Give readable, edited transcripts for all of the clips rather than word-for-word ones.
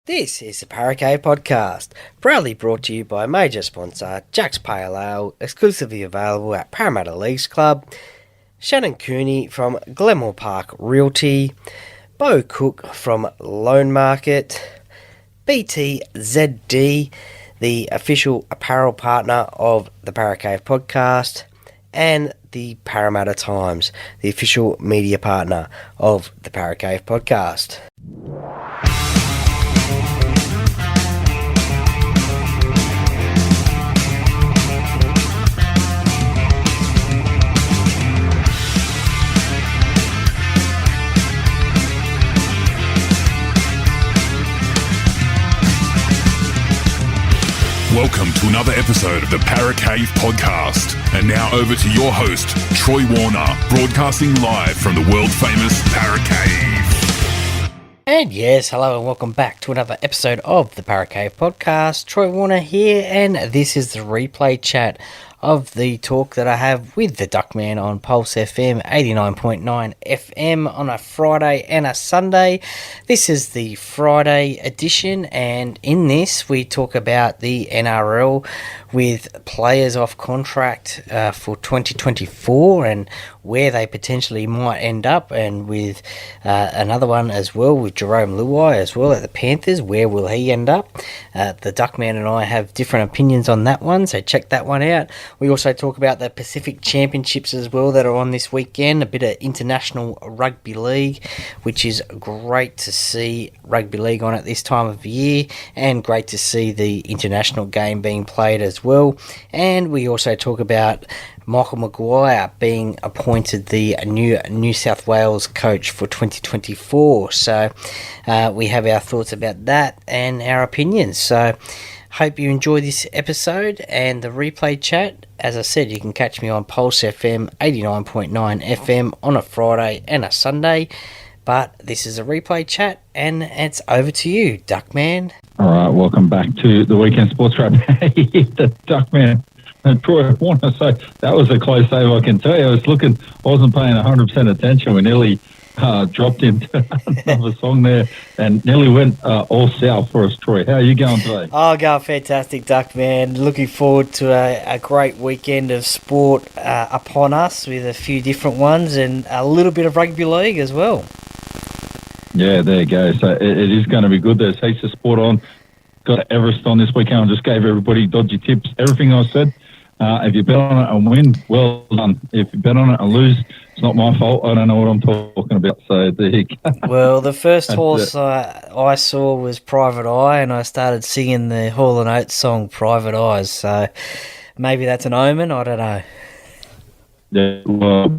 This is the Paracave Podcast, proudly brought to you by major sponsor Jack's Pale Ale, exclusively available at Parramatta Leagues Club, Shannon Cooney from Glenmore Park Realty, Bo Cook from Loan Market, BTZD, the official apparel partner of the Paracave Podcast, and the Parramatta Times, the official media partner of the Paracave Podcast. Welcome to another episode of the Paracave Podcast. And now over to your host, Troy Warner, broadcasting live from the world-famous Paracave. And yes, hello and welcome back to another episode of the Paracave Podcast. Troy Warner here, and this is the replay chat of the talk that I have with the Duckman on Pulse FM 89.9 FM on a Friday and a Sunday. This is the Friday edition, and in this we talk about the NRL with players off contract for 2024 and where they potentially might end up, and with another one as well with Jerome Luai as well at the Panthers. Where will he end up? The Duckman and I have different opinions on that one, so check that one out. We also talk about the Pacific Championships as well that are on this weekend, a bit of international rugby league, which is great to see rugby league on at this time of year, and great to see the international game being played as well. And we also talk about Michael Maguire being appointed the new New South Wales coach for 2024. So we have our thoughts about that and our opinions. So hope you enjoy this episode and the replay chat. As I said, you can catch me on Pulse FM 89.9 FM on a Friday and a Sunday. But this is a replay chat, and it's over to you, Duckman. All right, welcome back to the Weekend Sports Wrap. The Duckman and Troy Warner. So that was a close save, I can tell you. I wasn't paying 100% attention. We nearly dropped into another song there and nearly went all south for us, Troy. How are you going today? Oh, going fantastic, Duckman. Looking forward to a great weekend of sport upon us with a few different ones and a little bit of rugby league as well. Yeah, there you go. So it is going to be good. There's heaps of sport on. Got Everest on this weekend. I just gave everybody dodgy tips. Everything I said. If you bet on it and win, well done. If you bet on it and lose, it's not my fault. I don't know what I'm talking about. So there you go. Well, the first horse I saw was Private Eye, and I started singing the Hall & Oates song Private Eyes. So maybe that's an omen. I don't know. Yeah, well,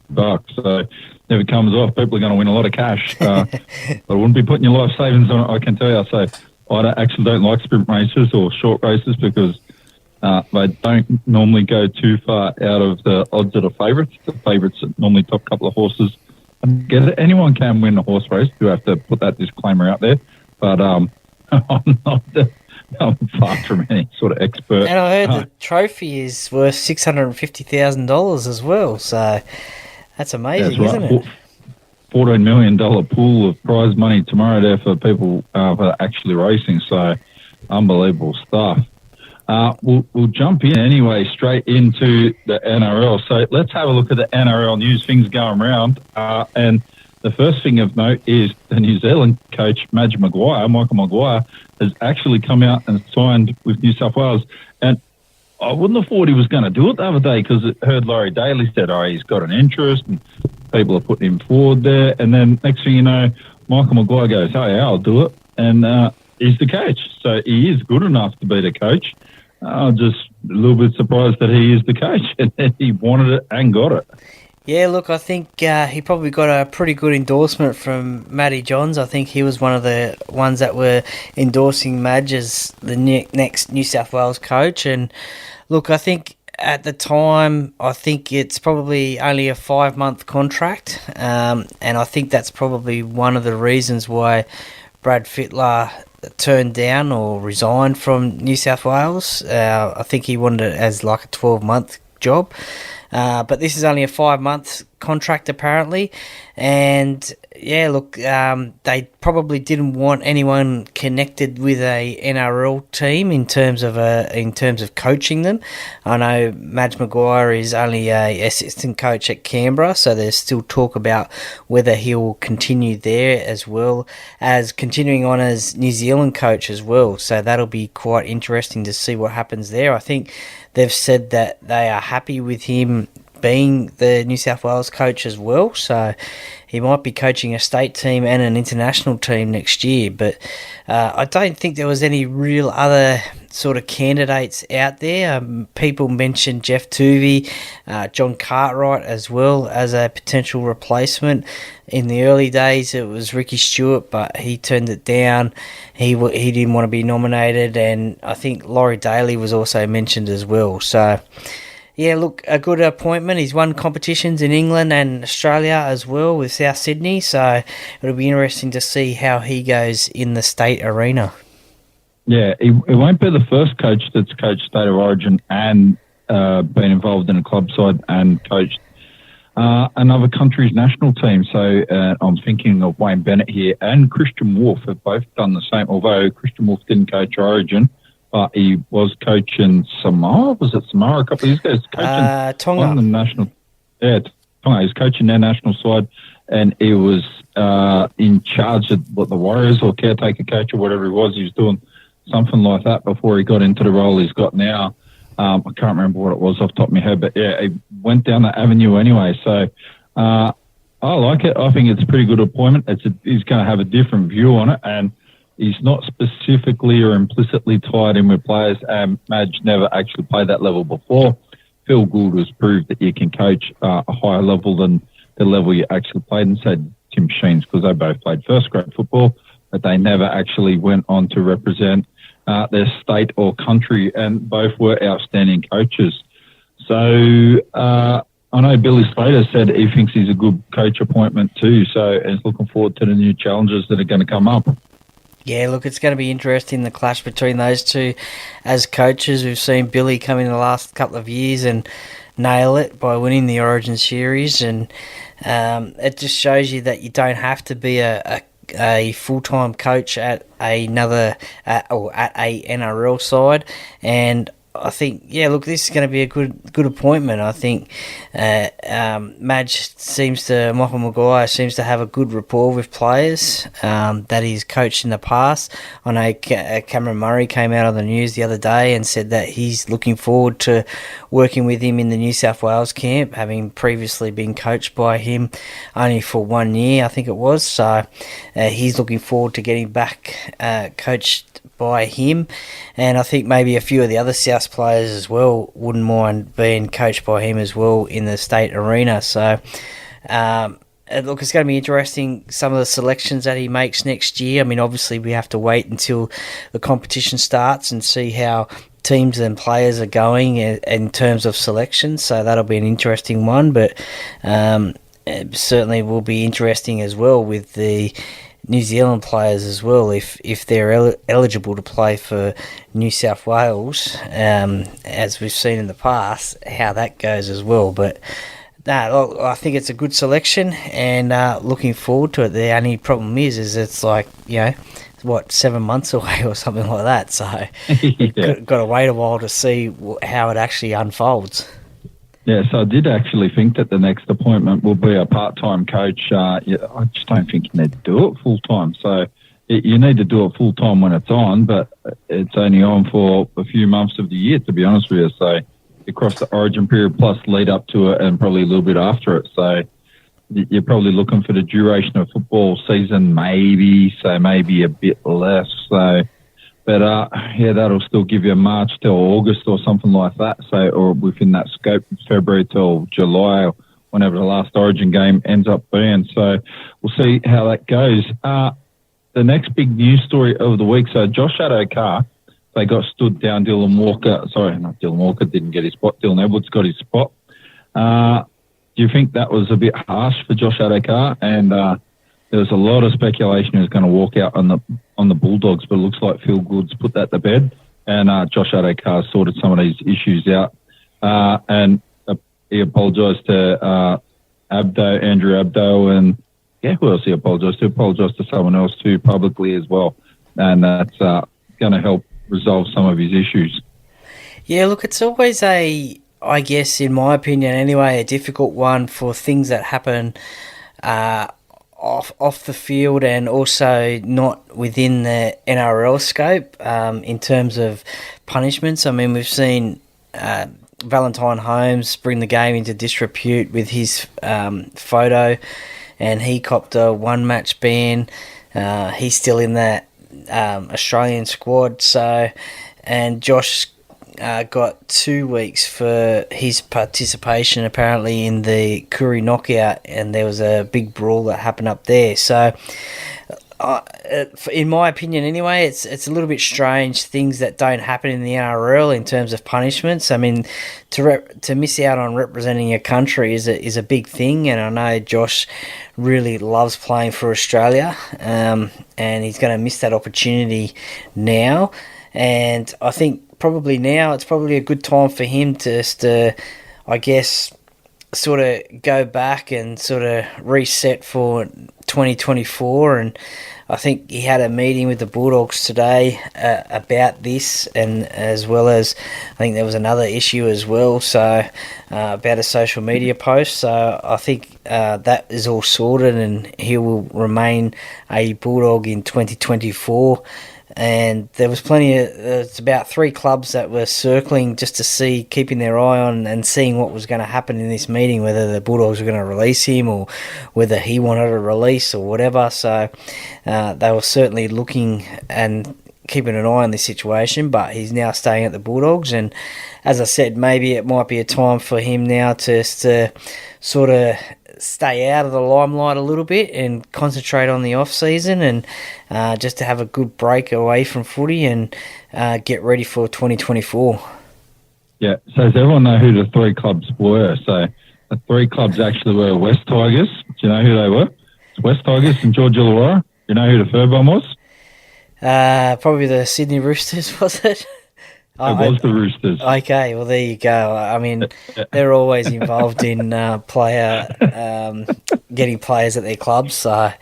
bucks. So if it comes off, people are going to win a lot of cash. But I wouldn't be putting your life savings on it, I can tell you. So I don't like sprint races or short races because they don't normally go too far out of the odds of the favourites. The favourites are normally top couple of horses. And get it. Anyone can win a horse race. You have to put that disclaimer out there. But I'm far from any sort of expert. And I heard the trophy is worth $650,000 as well. So that's amazing, isn't it? $14 million pool of prize money tomorrow there for people for actually racing. So unbelievable stuff. We'll jump in anyway straight into the NRL. So let's have a look at the NRL news, things going around. And the first thing of note is the New Zealand coach, Michael Maguire, has actually come out and signed with New South Wales. And I wouldn't have thought he was going to do it the other day because I heard Laurie Daly said, he's got an interest and people are putting him forward there. And then next thing you know, Michael Maguire goes, yeah, I'll do it. And he's the coach. So he is good enough to be the coach. I'm just a little bit surprised that he is the coach and he wanted it and got it. Yeah, look, I think he probably got a pretty good endorsement from Matty Johns. I think he was one of the ones that were endorsing Madge as the next New South Wales coach. And look, I think at the time, I think it's probably only a 5-month contract. And I think that's probably one of the reasons why Brad Fittler turned down or resigned from New South Wales. I think he wanted it as like a 12-month job. But this is only a 5-month contract apparently, and Yeah, look, they probably didn't want anyone connected with a NRL team in terms of coaching them. I know Madge Maguire is only a assistant coach at Canberra, so there's still talk about whether he'll continue there as well as continuing on as New Zealand coach as well. So that'll be quite interesting to see what happens there. I think they've said that they are happy with him being the New South Wales coach as well, so he might be coaching a state team and an international team next year. But I don't think there was any real other sort of candidates out there. People mentioned Jeff Tuvey, John Cartwright as well as a potential replacement. In the early days, it was Ricky Stewart, but he turned it down. He didn't want to be nominated, and I think Laurie Daly was also mentioned as well. So yeah, look, a good appointment. He's won competitions in England and Australia as well with South Sydney, so it'll be interesting to see how he goes in the state arena. Yeah, he won't be the first coach that's coached State of Origin and been involved in a club side and coached another country's national team. So I'm thinking of Wayne Bennett here and Christian Wolf have both done the same, although Christian Wolf didn't coach Origin. But he was coaching Samoa. Was it Samoa a couple of years ago? He was coaching Tonga. the national. Yeah, Tonga. He was coaching their national side, and he was in charge of the Warriors or caretaker coach or whatever he was. He was doing something like that before he got into the role he's got now. I can't remember what it was off the top of my head, but yeah, he went down that avenue anyway. So I like it. I think it's a pretty good appointment. He's going to have a different view on it, and he's not specifically or implicitly tied in with players. Madge never actually played that level before. Phil Gould has proved that you can coach a higher level than the level you actually played, and so Tim Sheens, because they both played first grade football, but they never actually went on to represent their state or country, and both were outstanding coaches. So I know Billy Slater said he thinks he's a good coach appointment too, so he's looking forward to the new challenges that are going to come up. Yeah, look, it's going to be interesting, the clash between those two as coaches. We've seen Billy come in the last couple of years and nail it by winning the Origin Series, and it just shows you that you don't have to be a full-time coach at a NRL side. And I think, yeah, look, this is going to be a good appointment. I think Michael Maguire seems to have a good rapport with players that he's coached in the past. I know Cameron Murray came out on the news the other day and said that he's looking forward to working with him in the New South Wales camp, having previously been coached by him only for 1 year, I think it was. So he's looking forward to getting back coached by him, and I think maybe a few of the other South players as well wouldn't mind being coached by him as well in the state arena. So look, it's going to be interesting, some of the selections that he makes next year. I mean, obviously we have to wait until the competition starts and see how teams and players are going in terms of selection, so that'll be an interesting one, but it certainly will be interesting as well with the New Zealand players as well, if they're eligible to play for New South Wales, as we've seen in the past, how that goes as well. But I think it's a good selection, and looking forward to it. The only problem is it's like, 7 months away or something like that, so you've got to wait a while to see how it actually unfolds. Yeah, so I did actually think that the next appointment will be a part-time coach. I just don't think you need to do it full-time. So you need to do it full-time when it's on, but it's only on for a few months of the year, to be honest with you. So you cross the Origin period plus lead up to it and probably a little bit after it. So you're probably looking for the duration of football season, maybe a bit less. So, but that'll still give you March till August or something like that. So, or within that scope, February till July, or whenever the last Origin game ends up being. So we'll see how that goes. The next big news story of the week. So Josh Addo-Carr, they got stood down. Dylan Walker didn't get his spot. Dylan Edwards got his spot. Do you think that was a bit harsh for Josh Addo-Carr? And there was a lot of speculation he was going to walk out on the Bulldogs, but it looks like Phil Good's put that to bed, and Josh Addo-Carr sorted some of these issues out. And he apologised to Andrew Abdo, and forget who else he apologised to. Apologised to someone else too publicly as well, and that's going to help resolve some of his issues. Yeah, look, it's always I guess, in my opinion anyway, a difficult one for things that happen off the field and also not within the NRL scope in terms of punishments. I mean, we've seen Valentine Holmes bring the game into disrepute with his photo, and he copped a one-match ban. He's still in that Australian squad. So, and Josh got 2 weeks for his participation apparently in the Kuri knockout, and there was a big brawl that happened up there. So in my opinion anyway, it's a little bit strange, things that don't happen in the NRL in terms of punishments. I mean, to miss out on representing a country is a big thing, and I know Josh really loves playing for Australia, and he's going to miss that opportunity now. And I think probably now it's probably a good time for him to I guess, sort of go back and sort of reset for 2024. And I think he had a meeting with the Bulldogs today about this, and as well as I think there was another issue as well, so about a social media post. So I think that is all sorted, and he will remain a Bulldog in 2024. And there was it's about 3 clubs that were circling just to see, keeping their eye on and seeing what was going to happen in this meeting, whether the Bulldogs were going to release him or whether he wanted a release or whatever. So they were certainly looking and keeping an eye on this situation, but he's now staying at the Bulldogs. And as I said, maybe it might be a time for him now to sort of stay out of the limelight a little bit and concentrate on the off season, and just to have a good break away from footy and get ready for 2024. Yeah, so does everyone know who the 3 clubs were? So the 3 clubs actually were West Tigers. Do you know who they were? It's West Tigers and Georgia Illawarra. Do you know who the third one was? Probably the Sydney Roosters, was it? It was the Roosters. Okay, well, there you go. I mean, they're always involved in getting players at their clubs, so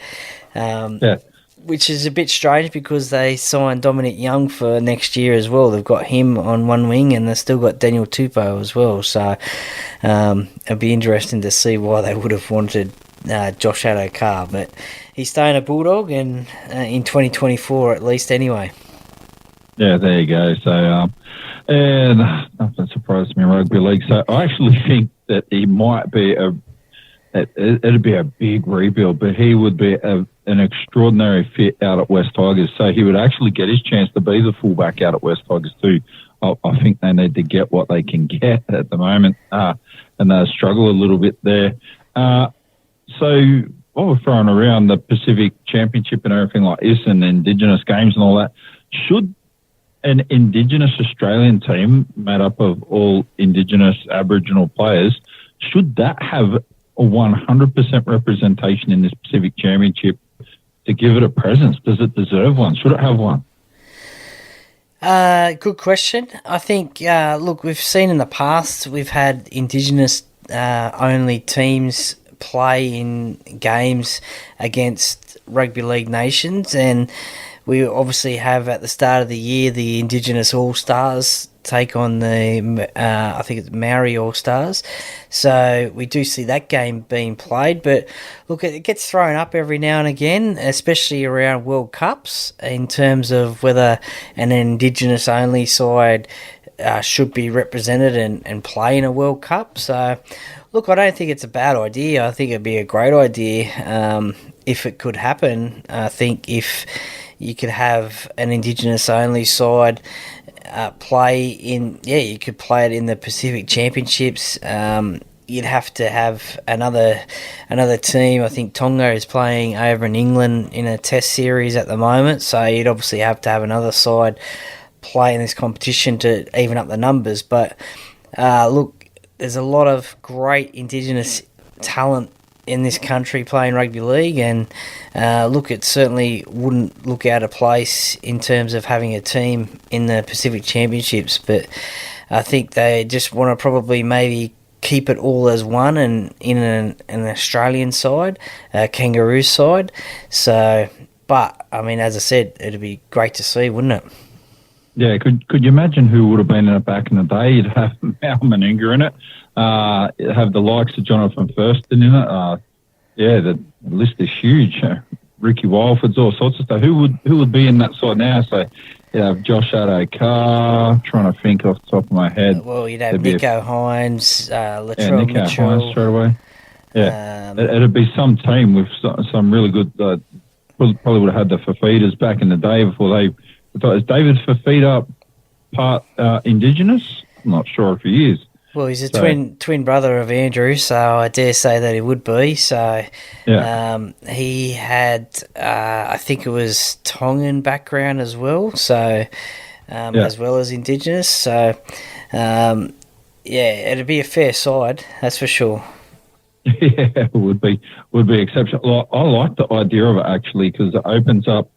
which is a bit strange because they signed Dominic Young for next year as well. They've got him on one wing, and they've still got Daniel Tupou as well. So it'll be interesting to see why they would have wanted Josh Addo-Carr, but he's staying a Bulldog, and in 2024 at least anyway. Yeah, there you go. So, and nothing surprised me in rugby league. So I actually think that he might be it'd be a big rebuild, but he would be an extraordinary fit out at West Tigers. So he would actually get his chance to be the fullback out at West Tigers too. I think they need to get what they can get at the moment, and they struggle a little bit there. So while we're throwing around the Pacific Championship and everything like this, and indigenous games and all that, should an indigenous Australian team made up of all indigenous Aboriginal players, should that have a 100% representation in this Pacific Championship to give it a presence? Does it deserve one? Should it have one? Good question. I think, look, we've seen in the past, we've had indigenous only teams play in games against rugby league nations, and we obviously have at the start of the year the Indigenous All-Stars take on the, I think it's Maori All-Stars. So we do see that game being played. But look, it gets thrown up every now and again, especially around World Cups, in terms of whether an Indigenous-only side should be represented and play in a World Cup. So look, I don't think it's a bad idea. I think it'd be a great idea if it could happen. I think if you could have an Indigenous-only side play in, you could play it in the Pacific Championships. You'd have to have another team. I think Tonga is playing over in England in a test series at the moment, so you'd obviously have to have another side play in this competition to even up the numbers. But look, there's a lot of great Indigenous talent in this country playing rugby league, and look, it certainly wouldn't look out of place in terms of having a team in the Pacific Championships, but I think they just want to probably maybe keep it all as one and in an Australian side, a Kangaroo side. So, but I mean, as I said, it'd be great to see, wouldn't it? Yeah, could you imagine who would have been in it back in the day? You'd have Mal Meninga in it, have the likes of Jonathan Thurston in it. Yeah, the list is huge. Ricky Wildford's, all sorts of stuff. Who would be in that side now? So you'd have Josh Addo-Carr, trying to think off the top of my head. Well, you'd have Nico Hines, Latrell Nico Mitchell. Hines straight away. Yeah, it'd be some team with some really good. Probably would have had the Fafitas back in the day before they. Is David Fafita part indigenous? I'm not sure if he is. Well, he's a twin brother of Andrew, so I dare say that he would be. So yeah. He had, I think it was Tongan background as well, so as well as indigenous. So, yeah, it'd be a fair side, that's for sure. Yeah, it would be exceptional. I like the idea of it, actually, because it opens up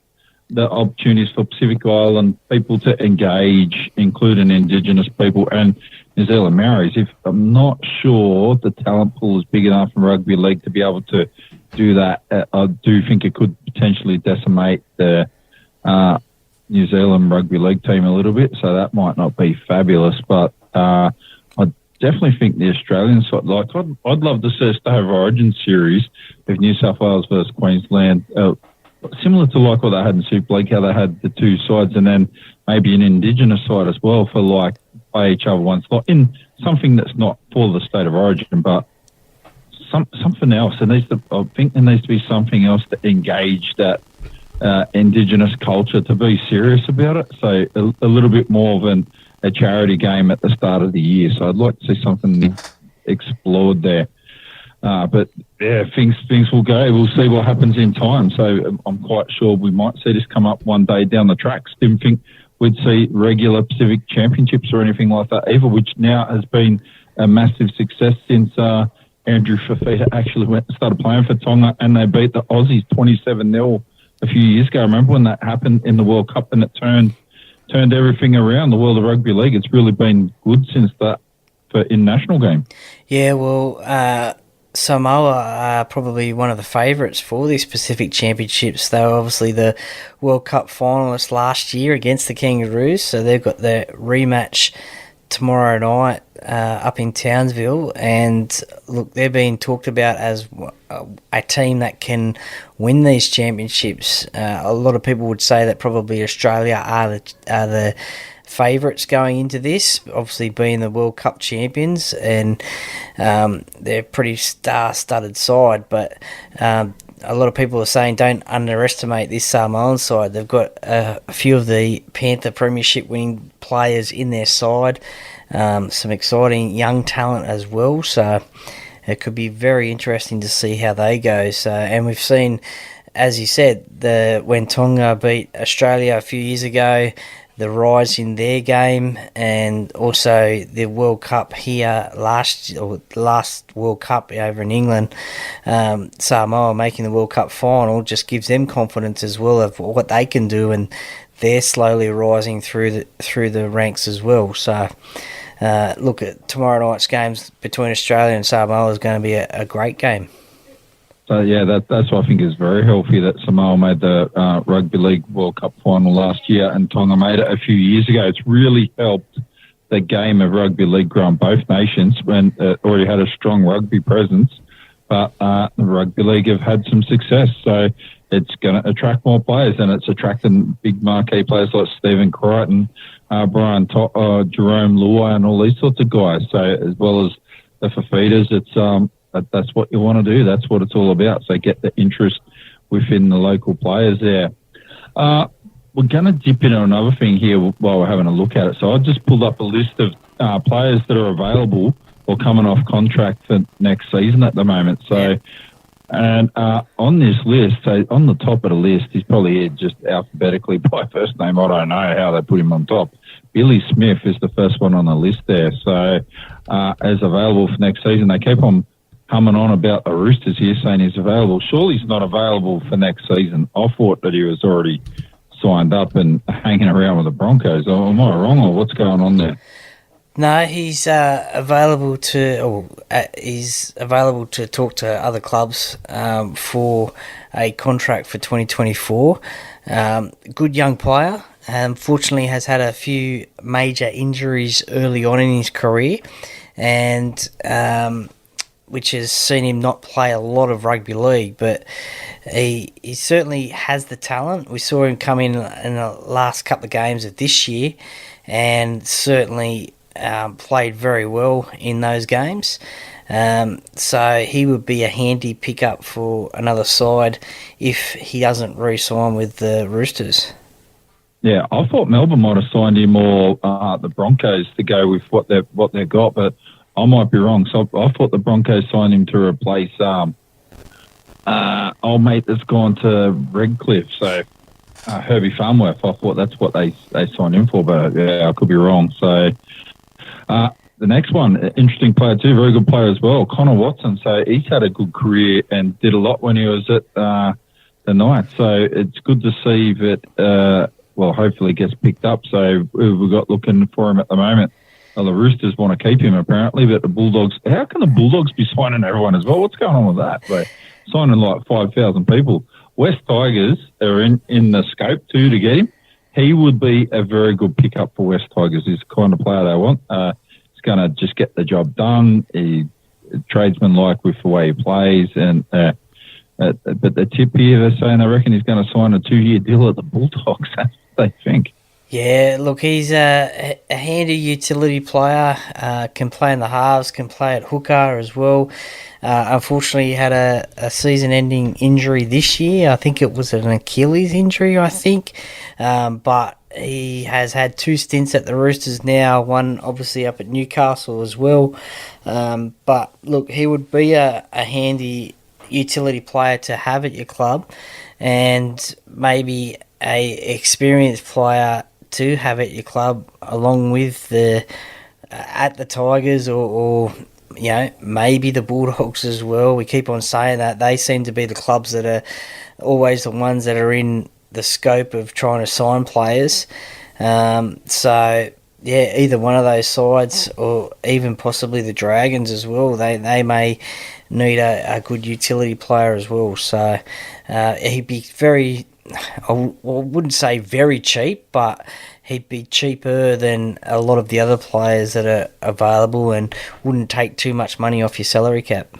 the opportunities for Pacific Island people to engage, including Indigenous people and New Zealand Maoris. If I'm not sure the talent pool is big enough in rugby league to be able to do that, I do think it could potentially decimate the New Zealand rugby league team a little bit, so that might not be fabulous. But I definitely think the Australian side, like I'd love to see a State of Origin series of New South Wales versus Queensland, similar to like what they had in Super League, how they had the two sides, and then maybe an Indigenous side as well for like play each other once, like in something that's not for the State of Origin, but something else. I think there needs to be something else to engage that Indigenous culture, to be serious about it. So a little bit more of a charity game at the start of the year. So I'd like to see something explored there. But yeah, things will go. We'll see what happens in time. So I'm quite sure we might see this come up one day down the tracks. Didn't think we'd see regular Pacific Championships or anything like that either, which now has been a massive success since Andrew Fafita actually started playing for Tonga, and they beat the Aussies 27-0 a few years ago. I remember when that happened in the World Cup, and it turned everything around, the world of rugby league. It's really been good since that in national game. Yeah, well, Samoa are probably one of the favourites for these Pacific Championships. They were obviously the World Cup finalists last year against the Kangaroos, so they've got their rematch tomorrow night up in Townsville. And look, they're being talked about as a team that can win these championships. A lot of people would say that probably Australia are the favourites going into this, obviously being the World Cup champions, and they're a pretty star-studded side, but a lot of people are saying don't underestimate this Samoan side. They've got a few of the Panther Premiership winning players in their side, some exciting young talent as well, so it could be very interesting to see how they go. So, and we've seen, as you said, when Tonga beat Australia a few years ago, the rise in their game, and also the World Cup here the last World Cup over in England, Samoa making the World Cup final just gives them confidence as well of what they can do, and they're slowly rising through the ranks as well. So look, at tomorrow night's games between Australia and Samoa is going to be a great game. So yeah, that's what I think is very healthy, that Samoa made the Rugby League World Cup final last year and Tonga made it a few years ago. It's really helped the game of rugby league grow in both nations, when it already had a strong rugby presence, but the rugby league have had some success. So it's going to attract more players, and it's attracting big marquee players like Stephen Crichton, Jerome Luai, and all these sorts of guys. So as well as the Fafitas, it's that's what you want to do. That's what it's all about. So get the interest within the local players there. We're going to dip into another thing here while we're having a look at it. So I just pulled up a list of players that are available or coming off contract for next season at the moment. So, and on this list, so on the top of the list, he's probably here just alphabetically by first name. I don't know how they put him on top. Billy Smith is the first one on the list there. So as available for next season, they keep on coming on about the Roosters here, saying he's available. Surely he's not available for next season. I thought that he was already signed up and hanging around with the Broncos. Am I wrong, or what's going on there? No, he's available he's available to talk to other clubs for a contract for 2024. Good young player. Unfortunately, has had a few major injuries early on in his career, and which has seen him not play a lot of rugby league. But he certainly has the talent. We saw him come in the last couple of games of this year, and certainly played very well in those games. So he would be a handy pickup for another side if he doesn't re-sign with the Roosters. Yeah, I thought Melbourne might have signed him or the Broncos to go with what they've got, but I might be wrong. So I thought the Broncos signed him to replace old mate that's gone to Redcliffe. So Herbie Farnworth, I thought that's what they signed him for, but yeah, I could be wrong. So the next one, interesting player too, very good player as well, Connor Watson. So he's had a good career and did a lot when he was at the Knights. So it's good to see that, hopefully gets picked up. So we've got looking for him at the moment. Well, the Roosters want to keep him apparently, but the Bulldogs, how can the Bulldogs be signing everyone as well? What's going on with that? They're signing like 5,000 people. West Tigers are in the scope too to get him. He would be a very good pickup for West Tigers. He's the kind of player they want. He's going to just get the job done. He's tradesman-like with the way he plays. But the tip here, they're saying they reckon he's going to sign a 2-year deal at the Bulldogs. That's what they think. Yeah, look, he's a handy utility player, can play in the halves, can play at hooker as well. Unfortunately, he had a season-ending injury this year. I think it was an Achilles injury, but he has had 2 stints at the Roosters now, one obviously up at Newcastle as well. But look, he would be a handy utility player to have at your club, and maybe a experienced player to have at your club along with at the Tigers or maybe the Bulldogs as well. We keep on saying that. They seem to be the clubs that are always the ones that are in the scope of trying to sign players. So either one of those sides or even possibly the Dragons as well. They may need a good utility player as well. So he'd be very, I wouldn't say very cheap, but he'd be cheaper than a lot of the other players that are available and wouldn't take too much money off your salary cap.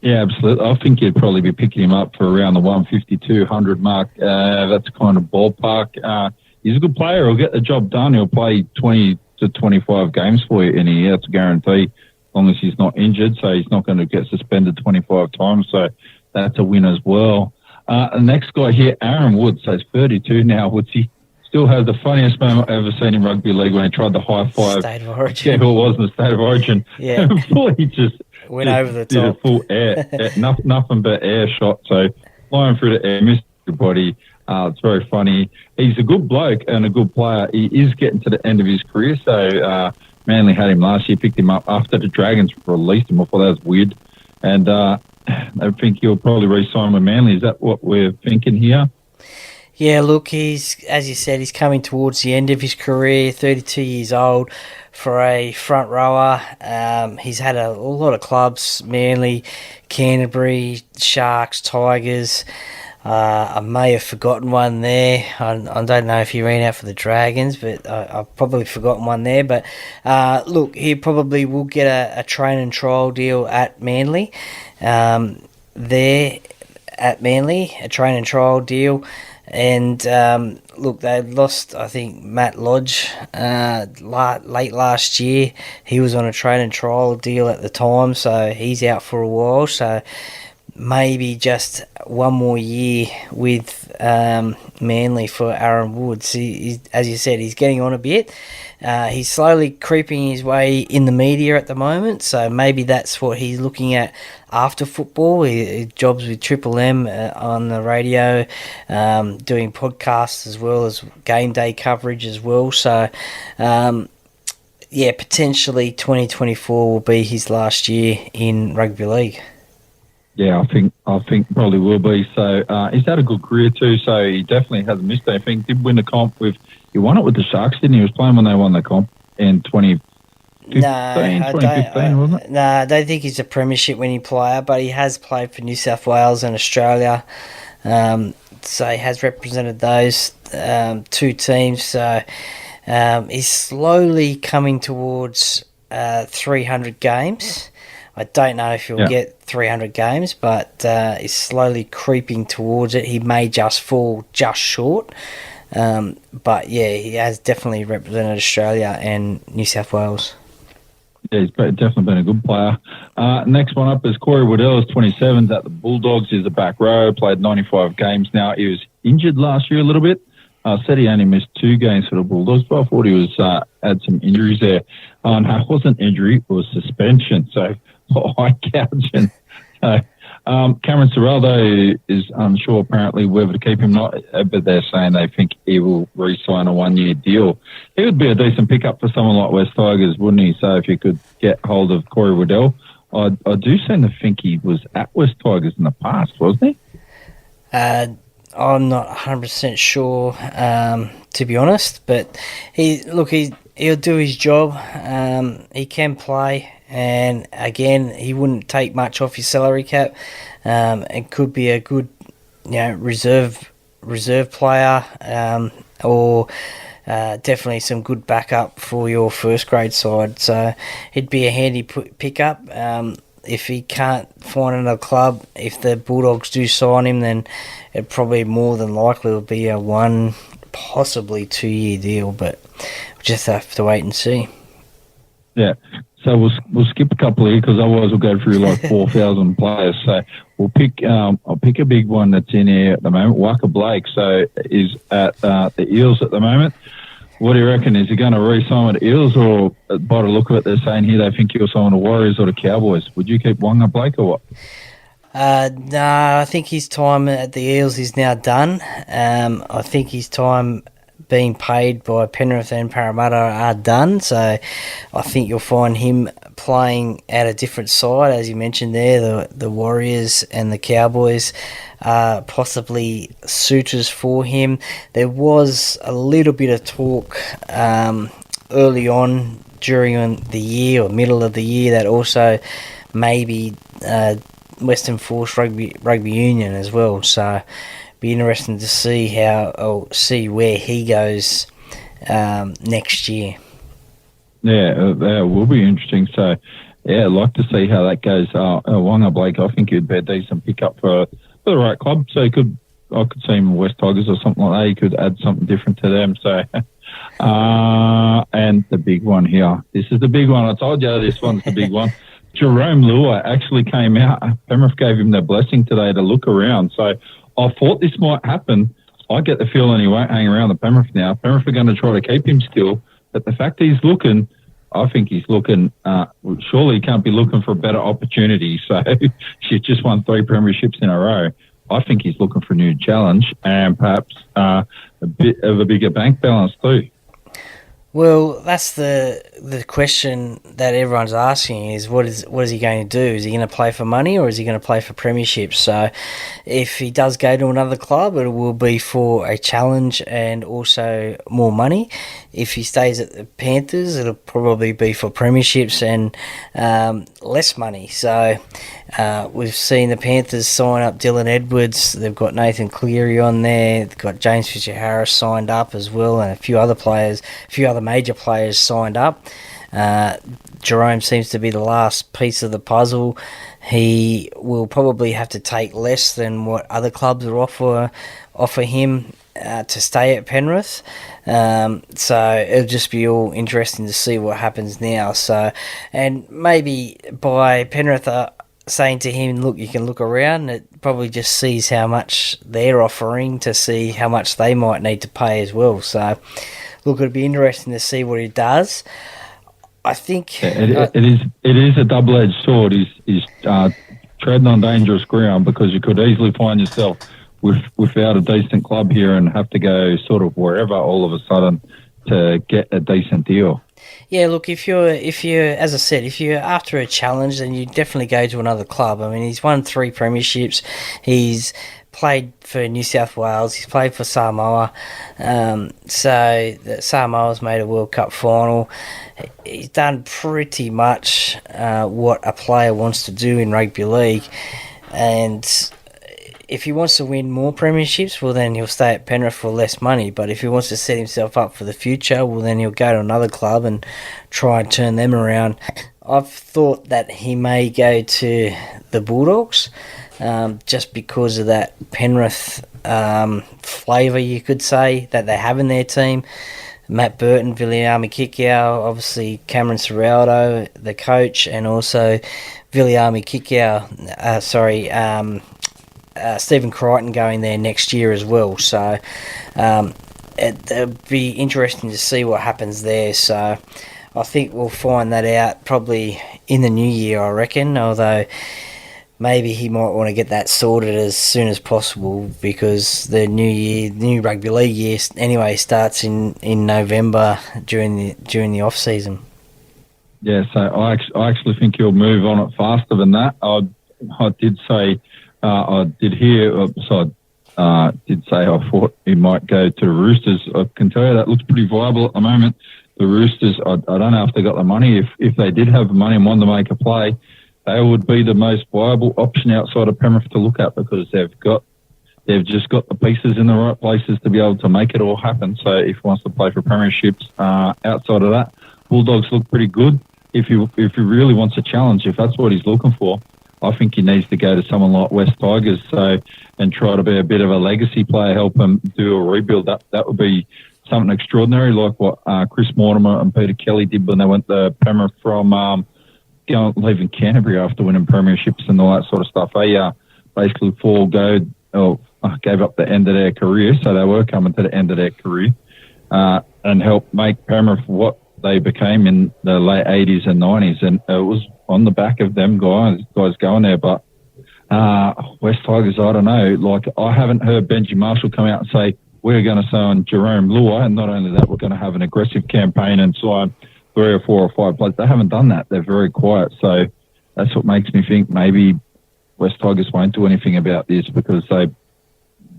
Yeah, absolutely. I think you'd probably be picking him up for around the 150-200 mark. That's kind of ballpark. He's a good player. He'll get the job done. He'll play 20 to 25 games for you in a year. That's a guarantee, as long as he's not injured. So he's not going to get suspended 25 times. So that's a win as well. The next guy here, Aaron Wood, so he's 32 now. Woodsy still has the funniest moment I've ever seen in rugby league when he tried the high five. State of Origin. Yeah, who it was in the State of Origin. Yeah. Before he just went over the did top. A full air, nothing but air shot. So flying through the air, missed everybody. It's very funny. He's a good bloke and a good player. He is getting to the end of his career. So Manly had him last year, picked him up after the Dragons released him. I thought that was weird. And I think he'll probably re-sign with Manly. Is that what we're thinking here? Yeah, look, he's, as you said, he's coming towards the end of his career, 32 years old, for a front rower. He's had a lot of clubs, Manly, Canterbury, Sharks, Tigers. I may have forgotten one there. I don't know if he ran out for the Dragons, but I've probably forgotten one there. But look, he probably will get a train and trial deal at Manly. There at Manly, a train and trial deal. And look, they lost, I think, Matt Lodge late last year. He was on a train and trial deal at the time, so he's out for a while. So maybe just one more year with Manly for Aaron Woods. As you said, he's getting on a bit. He's slowly creeping his way in the media at the moment, so maybe that's what he's looking at after football. He jobs with Triple M on the radio, doing podcasts as well as game day coverage as well. So, potentially 2024 will be his last year in rugby league. Yeah, I think probably will be. So he's had a good career too. So he definitely hasn't missed anything. Did win the comp he won it with the Sharks, didn't he? He was playing when they won the comp in 2015 2015, No, I 2015, wasn't it? No, I don't think he's a premiership winning player, but he has played for New South Wales and Australia. So he has represented those two teams. So he's slowly coming towards 300 games. I don't know if he'll get 300 games, but he's slowly creeping towards it. He may just fall just short. But yeah, he has definitely represented Australia and New South Wales. Yeah, he's definitely been a good player. Next one up is Corey Waddell, 27, at the Bulldogs. He's a back row, played 95 games now. He was injured last year a little bit. Said he only missed 2 games for the Bulldogs, but I thought he was had some injuries there. No, it wasn't injury, it was suspension. So, eye gouging. Cameron Ciraldo is unsure apparently whether to keep him or not, but they're saying they think he will re-sign a 1-year deal. He would be a decent pickup for someone like West Tigers, wouldn't he? So if you could get hold of Corey Waddell, I do seem to think he was at West Tigers in the past, wasn't he? I'm not 100% sure, to be honest, but he'll do his job. He can play. And again, he wouldn't take much off his salary cap. It could be a good, reserve player, or definitely some good backup for your first grade side. So it'd be a handy pickup. If he can't find another club, if the Bulldogs do sign him, then it probably more than likely will be a 1, possibly 2-year deal. But we'll just have to wait and see. Yeah. So we'll skip a couple here because otherwise we'll go through like 4,000 players. So we'll pick I'll pick a big one that's in here at the moment. Waka Blake is at the Eels at the moment. What do you reckon? Is he going to re-sign with the Eels, or by the look of it, they're saying here they think he'll sign the Warriors or the Cowboys? Would you keep Waka Blake or what? No, I think his time at the Eels is now done. I think his time being paid by Penrith and Parramatta are done, so I think you'll find him playing at a different side, as you mentioned there. The Warriors and the Cowboys are possibly suitors for him. There was a little bit of talk early on during the year or middle of the year that also maybe Western Force Rugby Union as well, so be interesting to see where he goes next year. Yeah, that will be interesting. So, yeah, I'd like to see how that goes. Waka Blake, I think he'd be a decent pickup for the right club. So I could see him in West Tigers or something like that. He could add something different to them. So, and the big one here. This is the big one. I told you this one's the big one. Jerome Luai actually came out. Penrith gave him their blessing today to look around. So I thought this might happen. I get the feeling he won't hang around the Penrith now. Penrith are going to try to keep him still. But the fact he's looking, I think he's looking, surely he can't be looking for a better opportunity. So she's just won 3 premierships in a row. I think he's looking for a new challenge and perhaps a bit of a bigger bank balance too. Well, that's the question that everyone's asking is what is he going to do? Is he going to play for money or is he going to play for premierships? So if he does go to another club, it will be for a challenge and also more money. If he stays at the Panthers, it'll probably be for premierships and less money. So we've seen the Panthers sign up Dylan Edwards. They've got Nathan Cleary on there. They've got James Fisher-Harris signed up as well, and a few other major players signed up. Jerome seems to be the last piece of the puzzle. He will probably have to take less than what other clubs will offer him to stay at Penrith. So it'll just be all interesting to see what happens now. So, and maybe by Penrith saying to him, look, you can look around, it probably just sees how much they're offering to see how much they might need to pay as well. So look, it'll be interesting to see what he does. I think it is a double-edged sword. He's treading on dangerous ground because you could easily find yourself without a decent club here and have to go sort of wherever all of a sudden to get a decent deal. Yeah, look, if you're, as I said, if you're after a challenge, then you definitely go to another club. I mean, he's won 3 premierships. He's played for New South Wales. He's played for Samoa. Samoa's made a World Cup final. He's done pretty much what a player wants to do in rugby league. And if he wants to win more premierships, well, then he'll stay at Penrith for less money. But if he wants to set himself up for the future, well, then he'll go to another club and try and turn them around. I've thought that he may go to the Bulldogs, just because of that Penrith flavour, you could say, that they have in their team. Matt Burton, Viliami Kikau, obviously Cameron Ciraldo, the coach, and also Viliami Kikau, Stephen Crichton going there next year as well. So it'll be interesting to see what happens there. So I think we'll find that out probably in the new year, I reckon, although maybe he might want to get that sorted as soon as possible, because the new rugby league year anyway starts in November during the off season. Yeah, so I actually think he'll move on it faster than that. I did say I thought he might go to the Roosters. I can tell you that looks pretty viable at the moment. The Roosters, I don't know if they got the money. If they did have the money and wanted to make a play, they would be the most viable option outside of Penrith to look at, because they've just got the pieces in the right places to be able to make it all happen. So if he wants to play for premierships, outside of that, Bulldogs look pretty good. If he really wants a challenge, if that's what he's looking for, I think he needs to go to someone like West Tigers, and try to be a bit of a legacy player, help him do a rebuild. That would be something extraordinary, like what Chris Mortimer and Peter Kelly did when they went to Penrith from leaving Canterbury after winning premierships and all that sort of stuff. They basically gave up the end of their career, so they were coming to the end of their career, and helped make Penrith what they became in the late 80s and 90s, and it was on the back of them guys going there. But West Tigers, I don't know. Like, I haven't heard Benji Marshall come out and say, we're going to sign Jerome Luai, and not only that, we're going to have an aggressive campaign and sign 3 or 4 or 5 players. They haven't done that. They're very quiet. So that's what makes me think maybe West Tigers won't do anything about this, because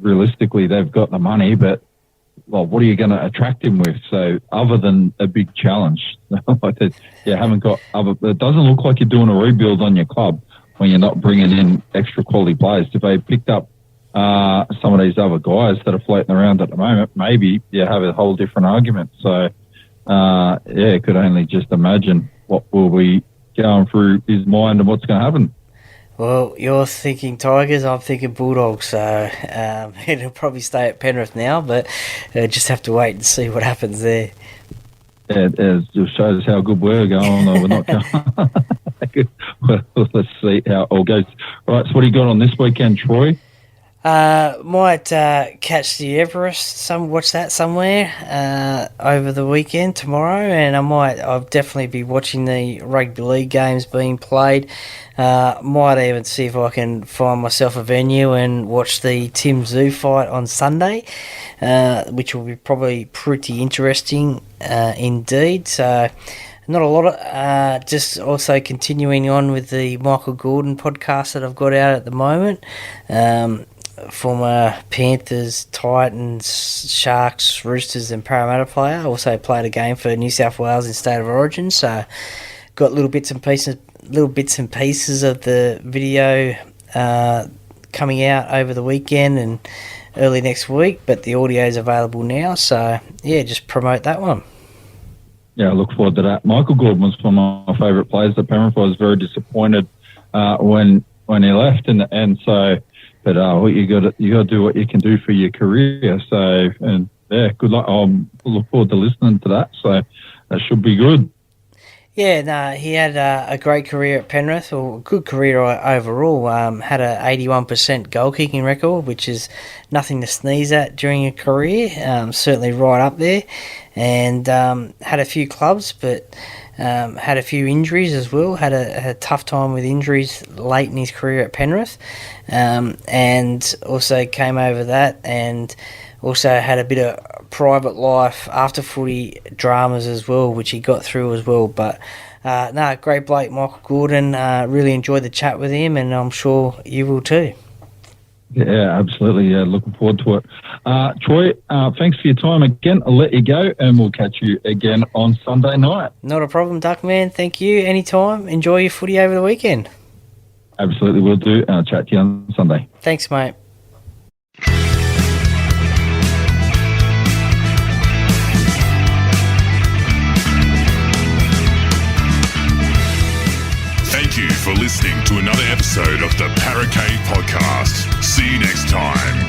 realistically, they've got the money, but what are you going to attract him with? So other than a big challenge, you haven't got other. It doesn't look like you're doing a rebuild on your club when you're not bringing in extra quality players. If they picked up some of these other guys that are floating around at the moment, maybe you have a whole different argument. So could only just imagine what will be going through his mind and what's going to happen. Well, you're thinking Tigers, I'm thinking Bulldogs, so he'll probably stay at Penrith now, but just have to wait and see what happens there. Yeah, it just shows how good we're going, or we're not going. Well, let's see how it all goes. All right, so what do you got on this weekend, Troy? Might catch the Everest, watch that somewhere over the weekend tomorrow, and I'll definitely be watching the rugby league games being played. Might even see if I can find myself a venue and watch the Tim Zoo fight on Sunday, which will be probably pretty interesting indeed. So not a lot of just also continuing on with the Michael Gordon podcast that I've got out at the moment. Former Panthers, Titans, Sharks, Roosters and Parramatta player. I also played a game for New South Wales in State of Origin, so got little bits and pieces of the video coming out over the weekend and early next week, but the audio is available now, so yeah, just promote that one. Yeah, I look forward to that. Michael Gordon was one of my favourite players at Penrith. I was very disappointed when he left in the end, so. But you got to do what you can do for your career. So, and yeah, good luck. I'll look forward to listening to that. So that should be good. Yeah, no, he had a great career at Penrith, or a good career overall. Had a 81% goal kicking record, which is nothing to sneeze at during a career. Certainly right up there, and had a few clubs, but. Had a few injuries as well, had a tough time with injuries late in his career at Penrith, and also came over that, and also had a bit of private life after footy dramas as well, which he got through as well. But great bloke, Michael Gordon. Really enjoyed the chat with him, and I'm sure you will too. Yeah, absolutely. Yeah, looking forward to it. Troy, thanks for your time again. I'll let you go, and we'll catch you again on Sunday night. Not a problem, Duckman. Thank you. Anytime. Enjoy your footy over the weekend. Absolutely will do, and I'll chat to you on Sunday. Thanks, mate. Thank you for listening to another episode of the Paracave Podcast. See you next time.